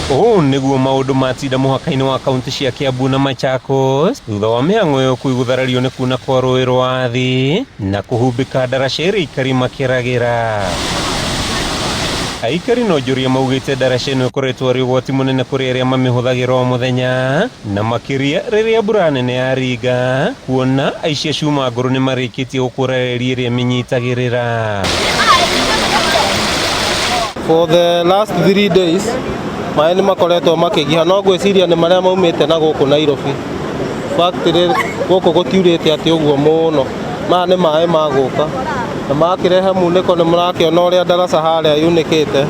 nĩguo maũndũ matinda mũhaka-inĩ wa kaunti cia Kiambu na Machakos thutha wa mĩhang'o ĩyo kũigutharario nĩ kuna kwa rũĩ rwa thĩ na kũhumbĩka ndaraca ĩrĩa aikari makĩragĩra. Aikari no njũria maugĩte ndaraca ĩno ĩkoretwo arĩ ũgwati mũnene kũrĩ arĩa mamĩhũthagĩra o mũthenya, na makĩria rĩrĩa mbura nene yaringa, kuona aici a cuma ngũrũ nĩ marĩkĩtie gũkũra reri ĩrĩa mĩnyitagĩrĩra. For the last 3 days, maĩ nĩ makoretwo makĩgiha, no gwĩciria nĩ marĩa maumĩte na gũkũ Nairobi. Factory gũkũ gũtiurĩte atĩ ũguo mũno, maya nĩ maĩ magũka na makĩrehe munĩko, nĩ mũrakĩona ũrĩa ndaraca harĩa yunĩkĩte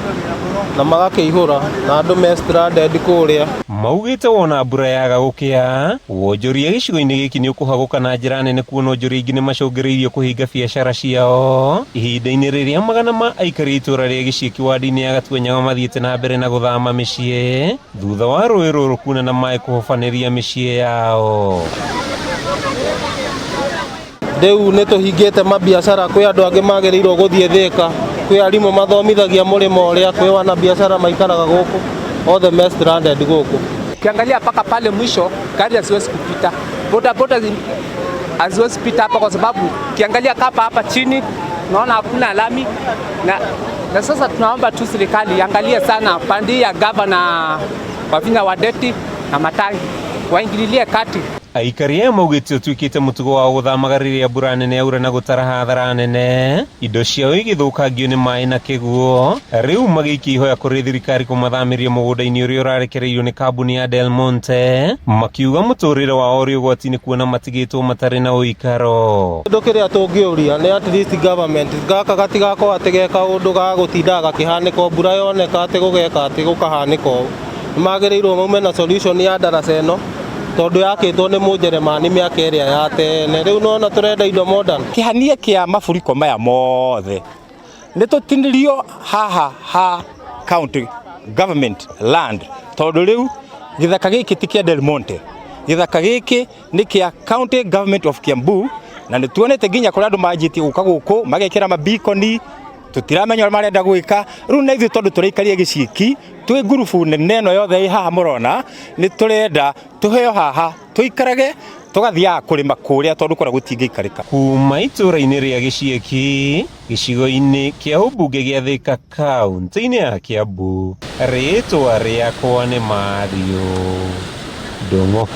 na magakĩihũra na andũ me stranded kũrĩa. Maugĩte wona mbura yaga gũkĩa, wonjoria gĩcigo-inĩ gĩkĩ nĩ ũkũhagũka na njĩra nene, kuona onjoria ingĩ nĩ macũngĩrĩirio kũhinga biacara ciao ihinda-inĩ rĩrĩa magana ma aikari itũra rĩa Gĩciĩki wadi-inĩ ya Gatuenyaga mathiĩte na mbere na gũthama mĩciĩ thutha wa rũĩ rũrũ kuna na maĩ kũhobanĩria mĩciĩ yao. Rĩu nĩ tũhingĩte mabiacara, kwĩ andũ angĩ magĩrĩirwo gũthiĩ Thĩka, kwĩ arimũ mathomithagia mũrĩmo ũrĩa, kwĩ wana biashara maikaraga gũkũ, othe me stranded gũkũ. Ukiangalia paka pale mwisho gari haziwezi kupita, bodaboda haziwezi kupita hapa kwa sababu ukiangalia hapa chini naona hakuna lami na sasa tunaomba tu serikali iangalie sana pande ya gavana Wavinya Wadeti na Matangi waingililie kati. Aikari aya maugĩte ũtuĩkĩte mũtugo wa gũthamaga rĩrĩa mbura nene yaura na gũtara hathara nene, indo ciao igĩthũkangio nĩ maĩ na kĩguo, rĩu magĩikia ihoya kũrĩ thirikari kũmathamĩria mũgũnda-inĩ ũrĩa ũrarekereirio nĩ kambuni ya Del Monte, makiuga mũtũrĩre wao ũrĩ ũgwati-inĩ kuona matigĩtwo matarĩ na ũikaro. Kĩndũ kĩrĩa tũngĩũria nĩ at least government gaka gatigakorwo atĩ geka ũndũ ga gũtindaga gakĩhanĩka, mbura yoneka atĩ gũgeka atĩ gũkahanĩka ũũ. Nĩ magĩrĩirwo maume na solution ya ndaraca ĩno tondũ yakĩtwo nĩ mũnjeremani mĩaka ĩrĩa ya tene, rĩu nona tũrenda indo modern. Kĩhania kĩa mafuriko maya mothe nĩ tũtinirio haha ha county government land, tondũ rĩu gĩthaka gĩkĩ ti kĩa Del Monte, gĩthaka gĩkĩ nĩ kĩa county government of Kiambu, na nĩ tuonete nginya kũrĩa andũ manjĩtie gũka gũkũ magekĩra mabikoni, tũtiramenya ũrĩa marenda gwĩka. Rĩu na ithuĩ tondũ tũraikaria Gĩciĩki twĩ ngurubu nene ĩno yothe ĩ haha mũrona, nĩ tũrenda tũheo haha tũikarage tũgathiaga kũrĩma kũrĩa tondũ kũrĩa gũtingĩikarĩka. Kuma itũra-inĩ rĩa Gĩciĩki gĩcigo-inĩ kĩa ũmbunge gĩa Thĩka kaunti-inĩ ya Kiambu, rĩtwa rĩakwa nĩ Mario Ndung'u.